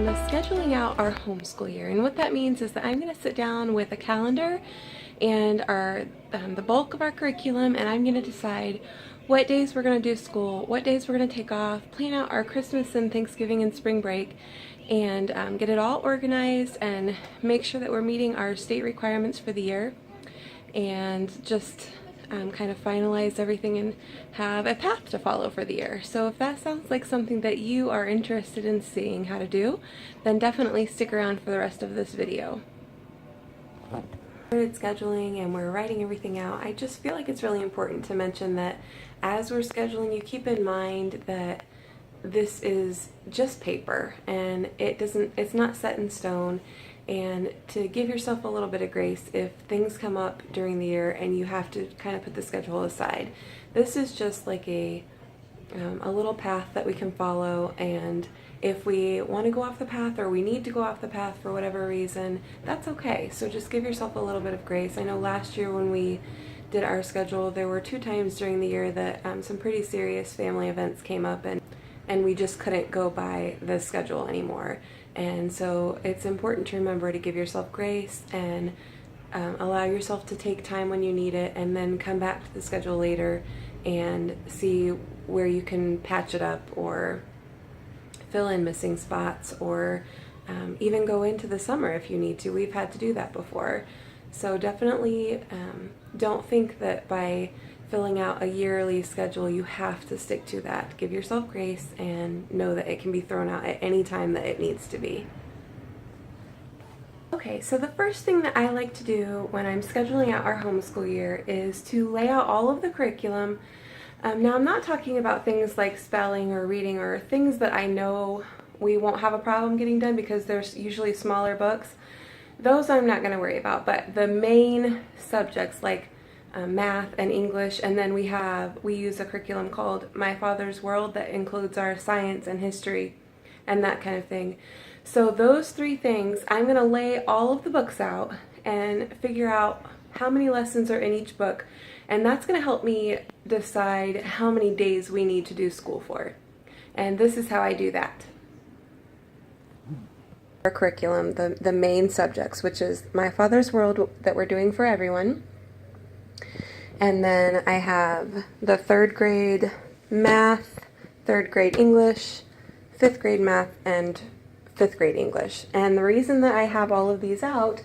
on scheduling out our homeschool year. And what that means is that I'm going to sit down with a calendar and the bulk of our curriculum, and I'm going to decide what days we're going to do school, what days we're going to take off, plan out our Christmas and Thanksgiving and spring break, and get it all organized and make sure that we're meeting our state requirements for the year, and just kind of finalize everything and have a path to follow for the year. So if that sounds like something that you are interested in seeing how to do, then definitely stick around for the rest of this video. Started scheduling and we're writing everything out. I just feel like it's really important to mention that as we're scheduling, you keep in mind that this is just paper and it's not set in stone, and to give yourself a little bit of grace if things come up during the year and you have to kind of put the schedule aside. This is just like a little path that we can follow, and if we want to go off the path or we need to go off the path for whatever reason, that's okay. So just give yourself a little bit of grace. I know last year when we did our schedule, there were 2 times during the year that some pretty serious family events came up, and we just couldn't go by the schedule anymore. And so it's important to remember to give yourself grace and allow yourself to take time when you need it, and then come back to the schedule later and see where you can patch it up or fill in missing spots, or even go into the summer if you need to. We've had to do that before. So definitely don't think that by filling out a yearly schedule you have to stick to that. Give yourself grace and know that it can be thrown out at any time that it needs to be. Okay, so the first thing that I like to do when I'm scheduling out our homeschool year is to lay out all of the curriculum. Now I'm not talking about things like spelling or reading or things that I know we won't have a problem getting done because there's usually smaller books. Those I'm not going to worry about, but the main subjects like math and English, and then we use a curriculum called My Father's World that includes our science and history and that kind of thing. So those 3 things, I'm going to lay all of the books out and figure out how many lessons are in each book, and that's going to help me decide how many days we need to do school for. And this is how I do that. Our curriculum, the main subjects, which is My Father's World that we're doing for everyone. And then I have the 3rd grade math, 3rd grade English, 5th grade math, and 5th grade English. And the reason that I have all of these out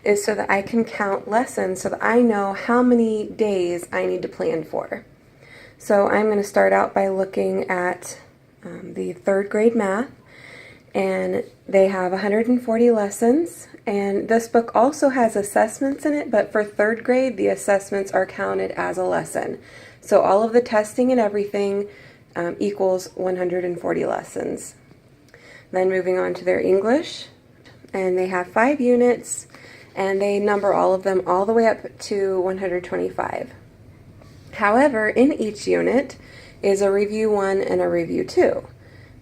is so that I can count lessons so that I know how many days I need to plan for. So I'm going to start out by looking at the 3rd grade math, and they have 140 lessons, and this book also has assessments in it, but for 3rd grade the assessments are counted as a lesson. So all of the testing and everything equals 140 lessons. Then moving on to their English, and they have 5 units, and they number all of them all the way up to 125. However, in each unit is a Review 1 and a Review 2.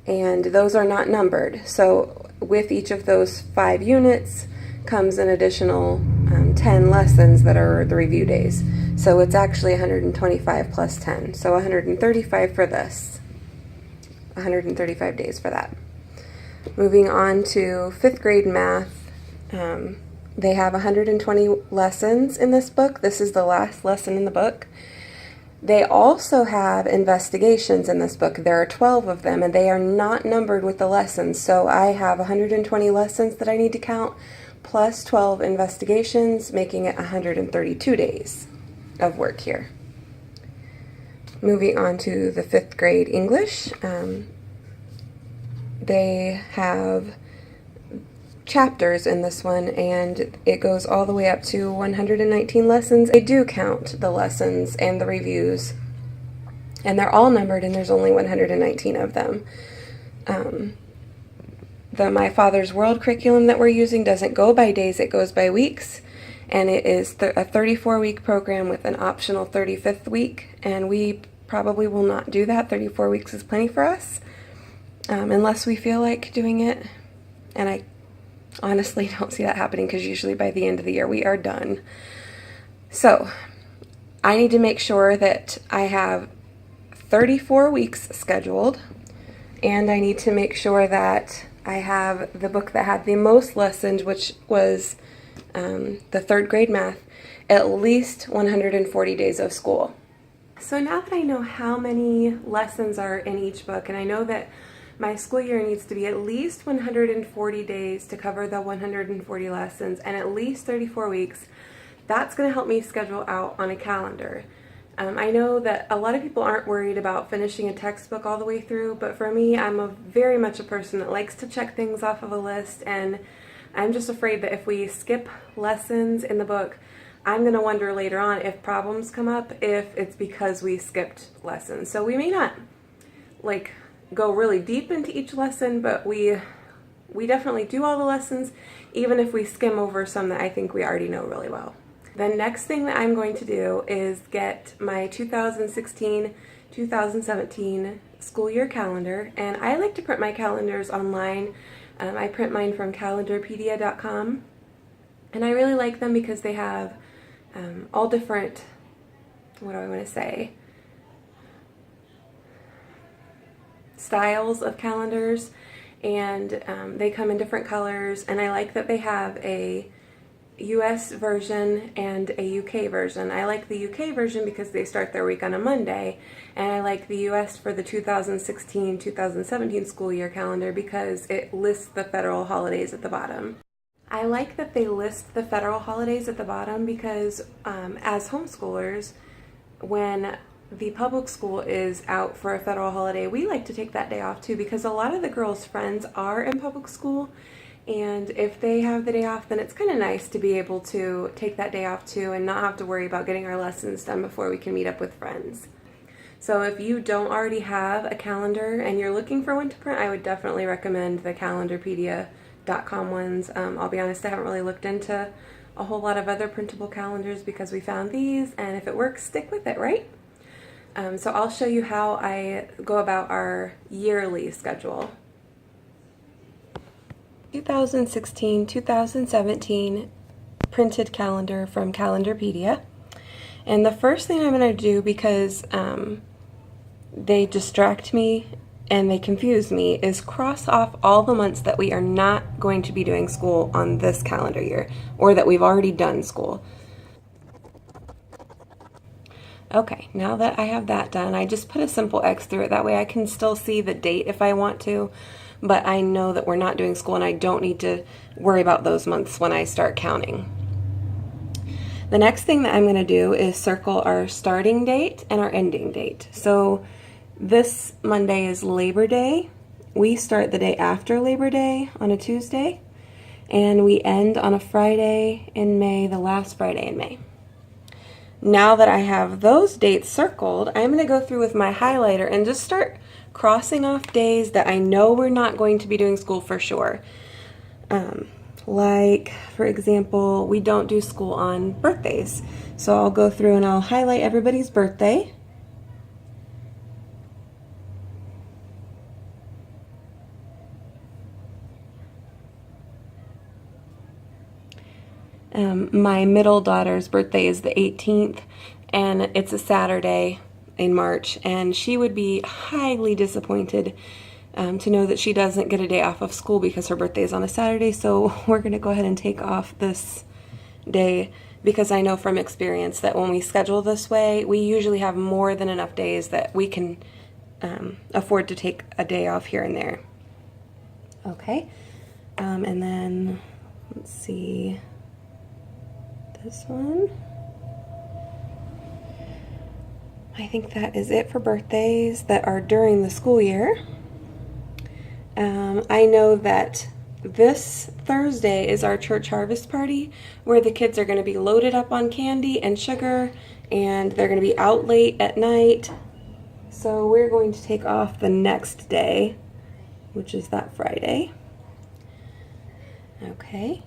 And those are not numbered. So with each of those 5 units comes an additional 10 lessons that are the review days. So it's actually 125 plus 10. So 135 for this. 135 days for that. Moving on to 5th grade math. They have 120 lessons in this book. This is the last lesson in the book. They also have investigations in this book. There are 12 of them, and they are not numbered with the lessons. So I have 120 lessons that I need to count, plus 12 investigations, making it 132 days of work here. Moving on to the 5th grade English. They have chapters in this one, and it goes all the way up to 119 lessons. I do count the lessons and the reviews, and they're all numbered, and there's only 119 of them. The My Father's World curriculum that we're using doesn't go by days, it goes by weeks, and it is a 34-week program with an optional 35th week, and we probably will not do that. 34 weeks is plenty for us, unless we feel like doing it, and I honestly don't see that happening because usually by the end of the year we are done. So I need to make sure that I have 34 weeks scheduled, and I need to make sure that I have the book that had the most lessons, which was the third grade math, at least 140 days of school. So now that I know how many lessons are in each book, and I know that my school year needs to be at least 140 days to cover the 140 lessons and at least 34 weeks, that's going to help me schedule out on a calendar. I know that a lot of people aren't worried about finishing a textbook all the way through, but for me, I'm very much a person that likes to check things off of a list, and I'm just afraid that if we skip lessons in the book, I'm going to wonder later on if problems come up, if it's because we skipped lessons. So we may not like go really deep into each lesson, but we definitely do all the lessons, even if we skim over some that I think we already know really well. The next thing that I'm going to do is get my 2016-2017 school year calendar, and I like to print my calendars online. I print mine from calendarpedia.com, and I really like them because they have all different, what do I want to say, styles of calendars, and they come in different colors, and I like that they have a US version and a UK version. I like the UK version because they start their week on a Monday, and I like the US for the 2016-2017 school year calendar because it lists the federal holidays at the bottom. I like that they list the federal holidays at the bottom because as homeschoolers, when the public school is out for a federal holiday, we like to take that day off too, because a lot of the girls' friends are in public school, and if they have the day off, then it's kind of nice to be able to take that day off too and not have to worry about getting our lessons done before we can meet up with friends. So if you don't already have a calendar and you're looking for one to print, I would definitely recommend the calendarpedia.com ones. I'll be honest, I haven't really looked into a whole lot of other printable calendars because we found these, and if it works, stick with it, right? So I'll show you how I go about our yearly schedule. 2016-2017 printed calendar from Calendarpedia. And the first thing I'm going to do, because they distract me and they confuse me, is cross off all the months that we are not going to be doing school on this calendar year, or that we've already done school. Okay, now that I have that done, I just put a simple X through it. That way I can still see the date if I want to, but I know that we're not doing school and I don't need to worry about those months when I start counting. The next thing that I'm going to do is circle our starting date and our ending date. So this Monday is Labor Day. We start the day after Labor Day on a Tuesday, and we end on a Friday in May, the last Friday in May. Now that I have those dates circled, I'm going to go through with my highlighter and just start crossing off days that I know we're not going to be doing school for sure. Like, for example, we don't do school on birthdays. So I'll go through and I'll highlight everybody's birthday. My middle daughter's birthday is the 18th, and it's a Saturday in March, and she would be highly disappointed to know that she doesn't get a day off of school because her birthday is on a Saturday. So we're going to go ahead and take off this day, because I know from experience that when we schedule this way, we usually have more than enough days that we can afford to take a day off here and there. Okay, and then let's see, this one. I think that is it for birthdays that are during the school year. I know that this Thursday is our church harvest party, where the kids are going to be loaded up on candy and sugar, and they're going to be out late at night. So we're going to take off the next day, which is that Friday. Okay.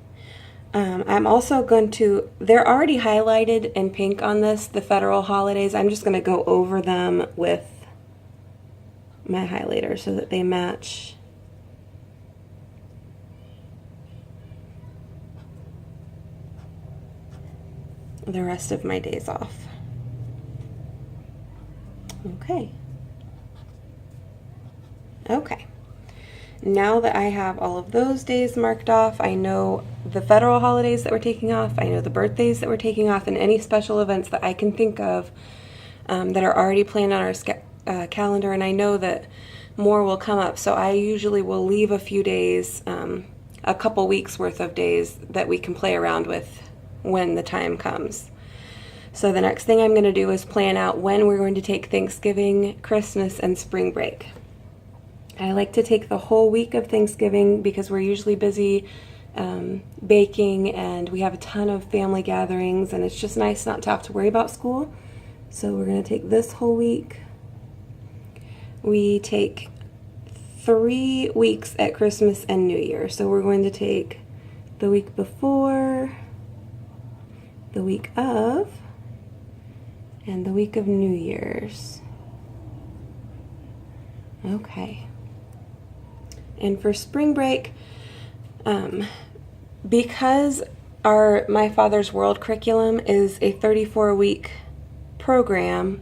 I'm also going to, they're already highlighted in pink on this, the federal holidays. I'm just going to go over them with my highlighter so that they match the rest of my days off. Okay. Okay. Now that I have all of those days marked off, I know the federal holidays that we're taking off, I know the birthdays that we're taking off, and any special events that I can think of that are already planned on our calendar, and I know that more will come up. So I usually will leave a few days, a couple weeks worth of days that we can play around with when the time comes. So the next thing I'm going to do is plan out when we're going to take Thanksgiving, Christmas, and spring break. I like to take the whole week of Thanksgiving because we're usually busy baking, and we have a ton of family gatherings, and it's just nice not to have to worry about school. So we're going to take this whole week. We take 3 weeks at Christmas and New Year. So we're going to take the week before, the week of, and the week of New Year's. Okay. And for spring break, because My Father's World curriculum is a 34-week program,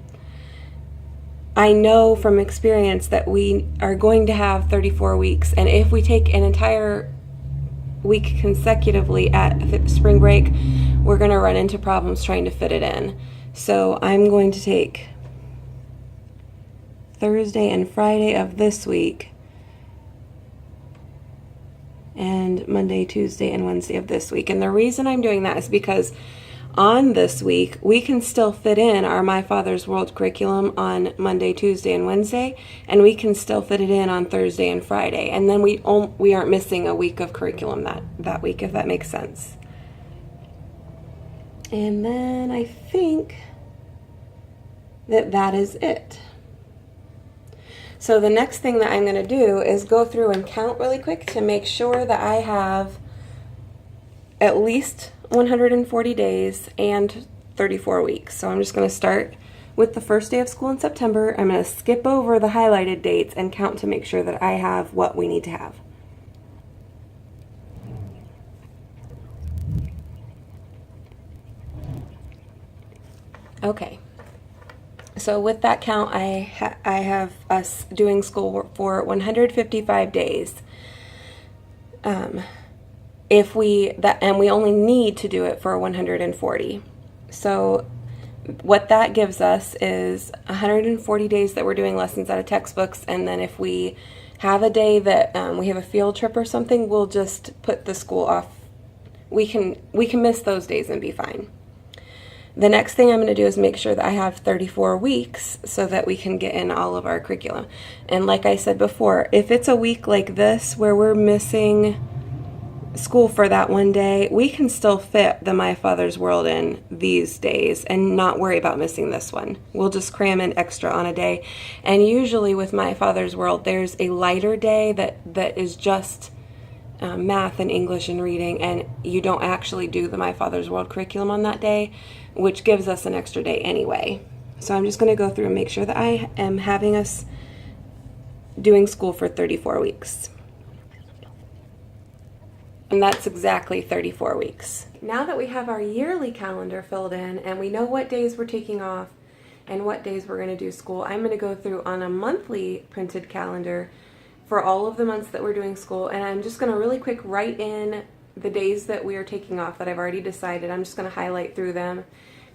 I know from experience that we are going to have 34 weeks, and if we take an entire week consecutively at spring break, we're going to run into problems trying to fit it in. So I'm going to take Thursday and Friday of this week, and Monday, Tuesday, and Wednesday of this week. And the reason I'm doing that is because on this week, we can still fit in our My Father's World curriculum on Monday, Tuesday, and Wednesday, and we can still fit it in on Thursday and Friday. And then we aren't missing a week of curriculum that week, if that makes sense. And then I think that is it. So the next thing that I'm going to do is go through and count really quick to make sure that I have at least 140 days and 34 weeks. So I'm just going to start with the first day of school in September. I'm going to skip over the highlighted dates and count to make sure that I have what we need to have. Okay. So with that count, I have us doing school for 155 days. And we only need to do it for 140. So what that gives us is 140 days that we're doing lessons out of textbooks, and then if we have a day that we have a field trip or something, we'll just put the school off. We can miss those days and be fine. The next thing I'm going to do is make sure that I have 34 weeks so that we can get in all of our curriculum. And like I said before, if it's a week like this where we're missing school for that one day, we can still fit the My Father's World in these days and not worry about missing this one. We'll just cram in extra on a day. And usually with My Father's World, there's a lighter day that is just math and English and reading, and you don't actually do the My Father's World curriculum on that day, which gives us an extra day anyway. So I'm just going to go through and make sure that I am having us doing school for 34 weeks. And that's exactly 34 weeks. Now that we have our yearly calendar filled in and we know what days we're taking off and what days we're going to do school, I'm going to go through on a monthly printed calendar for all of the months that we're doing school, and I'm just going to really quick write in the days that we are taking off that I've already decided. I'm just going to highlight through them,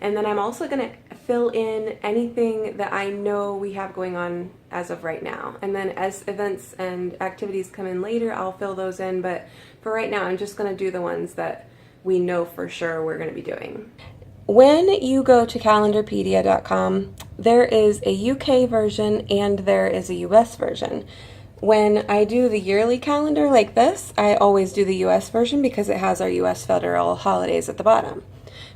and then I'm also going to fill in anything that I know we have going on as of right now, and then as events and activities come in later, I'll fill those in, but for right now I'm just going to do the ones that we know for sure we're going to be doing. When you go to calendarpedia.com, there is a UK version and there is a US version. When I do the yearly calendar like this, I always do the US version because it has our US federal holidays at the bottom.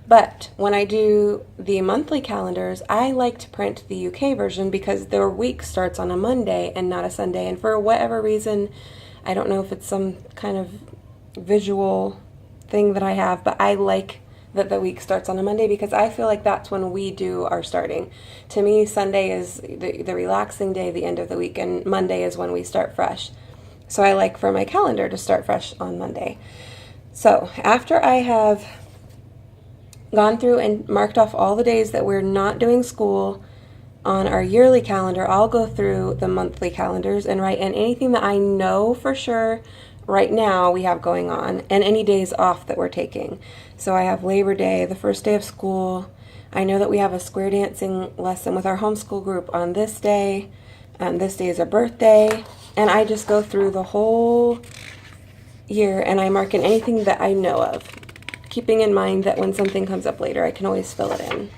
But when I do the monthly calendars, I like to print the UK version because their week starts on a Monday and not a Sunday. And for whatever reason, I don't know if it's some kind of visual thing that I have, but I like that the week starts on a Monday because I feel like that's when we do our starting. To me, Sunday is the relaxing day, the end of the week, and Monday is when we start fresh. So I like for my calendar to start fresh on Monday. So after I have gone through and marked off all the days that we're not doing school, on our yearly calendar, I'll go through the monthly calendars and write in anything that I know for sure right now we have going on and any days off that we're taking. So I have Labor Day, the first day of school. I know that we have a square dancing lesson with our homeschool group on this day. This day is a birthday. And I just go through the whole year and I mark in anything that I know of, keeping in mind that when something comes up later, I can always fill it in.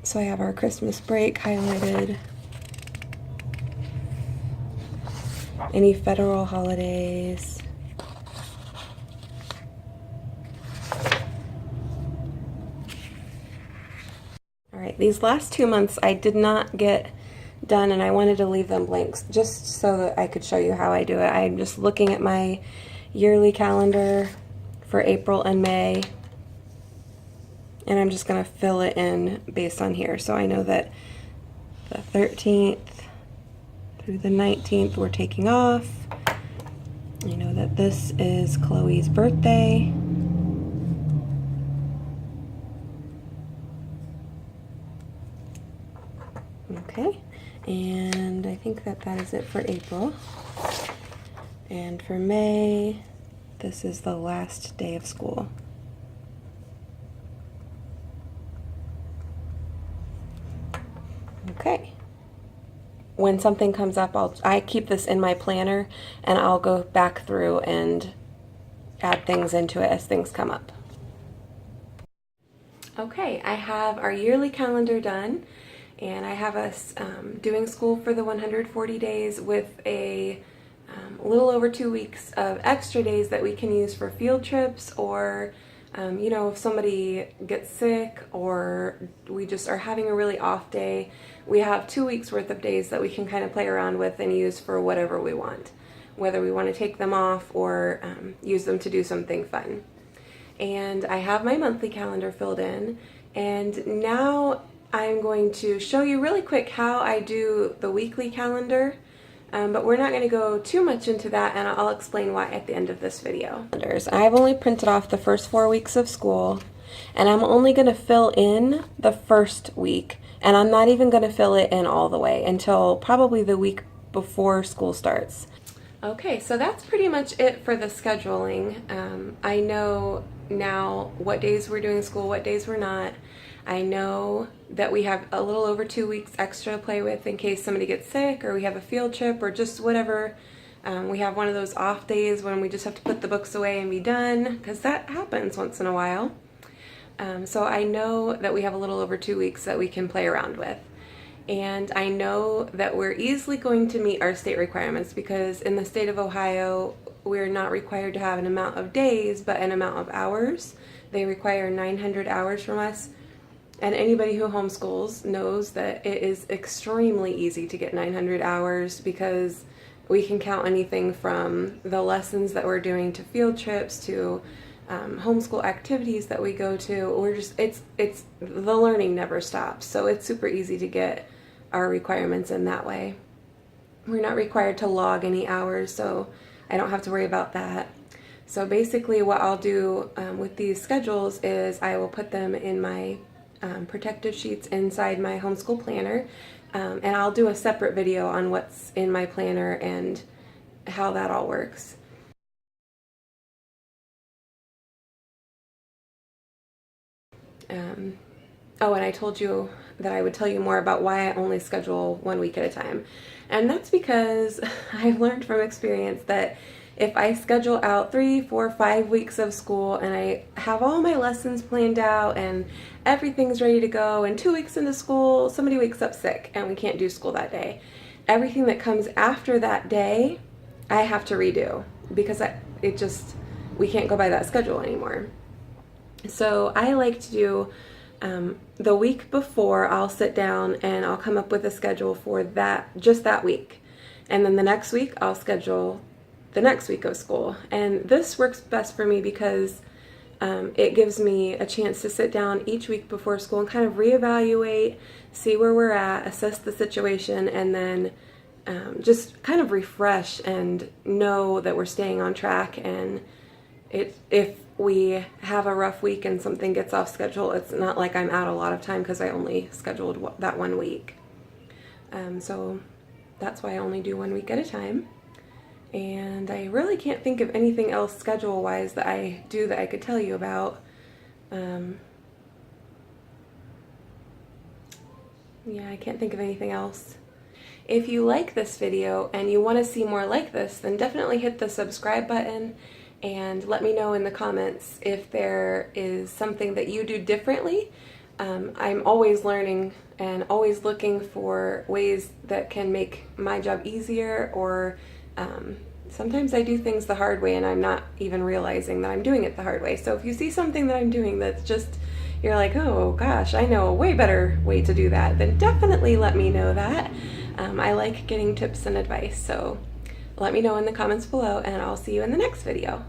So I have our Christmas break highlighted. Any federal holidays. All right, these last 2 months I did not get done and I wanted to leave them blanks just so that I could show you how I do it. I'm just looking at my yearly calendar for April and May, and I'm just going to fill it in based on here. So I know that the 13th through the 19th we're taking off. I know that this is Chloe's birthday. Okay, and I think that that is it for April. And for May, this is the last day of school. Okay. When something comes up, I keep this in my planner and I'll go back through and add things into it as things come up. Okay, I have our yearly calendar done and I have us doing school for the 140 days with a little over 2 weeks of extra days that we can use for field trips or you know, if somebody gets sick or we just are having a really off day, we have 2 weeks worth of days that we can kind of play around with and use for whatever we want, whether we want to take them off or use them to do something fun. And I have my monthly calendar filled in, and now I'm going to show you really quick how I do the weekly calendar. But we're not going to go too much into that, and I'll explain why at the end of this video. I've only printed off the first 4 weeks of school, and I'm only going to fill in the first week, and I'm not even going to fill it in all the way until probably the week before school starts. Okay, so that's pretty much it for the scheduling. I know now what days we're doing school, what days we're not. I know that we have a little over 2 weeks extra to play with in case somebody gets sick or we have a field trip or just whatever. We have one of those off days when we just have to put the books away and be done, because that happens once in a while. So I know that we have a little over 2 weeks that we can play around with. And I know that we're easily going to meet our state requirements, because in the state of Ohio, we're not required to have an amount of days, but an amount of hours. They require 900 hours from us. And anybody who homeschools knows that it is extremely easy to get 900 hours, because we can count anything from the lessons that we're doing to field trips to homeschool activities that we go to. We're just, it's the learning never stops. So it's super easy to get our requirements in that way. We're not required to log any hours, so I don't have to worry about that. So basically what I'll do with these schedules is I will put them in my protective sheets inside my homeschool planner, and I'll do a separate video on what's in my planner and how that all works. Oh, and I told you that I would tell you more about why I only schedule 1 week at a time. And that's because I've learned from experience that if I schedule out 3, 4, 5 weeks of school and I have all my lessons planned out and everything's ready to go, and 2 weeks into school, somebody wakes up sick and we can't do school that day, everything that comes after that day, I have to redo, because we can't go by that schedule anymore. So I like to do the week before, I'll sit down and I'll come up with a schedule for just that week. And then the next week, I'll schedule the next week of school. And this works best for me because it gives me a chance to sit down each week before school and kind of reevaluate, see where we're at, assess the situation, and then just kind of refresh and know that we're staying on track, and if we have a rough week and something gets off schedule, it's not like I'm out a lot of time because I only scheduled that 1 week. So that's why I only do 1 week at a time. And I really can't think of anything else schedule-wise that I do that I could tell you about. Yeah, I can't think of anything else. If you like this video and you want to see more like this, then definitely hit the subscribe button and let me know in the comments if there is something that you do differently. I'm always learning and always looking for ways that can make my job easier, or sometimes I do things the hard way and I'm not even realizing that I'm doing it the hard way. So if you see something that I'm doing that's just, you're like, oh gosh, I know a way better way to do that, then definitely let me know that. I like getting tips and advice, so let me know in the comments below, and I'll see you in the next video.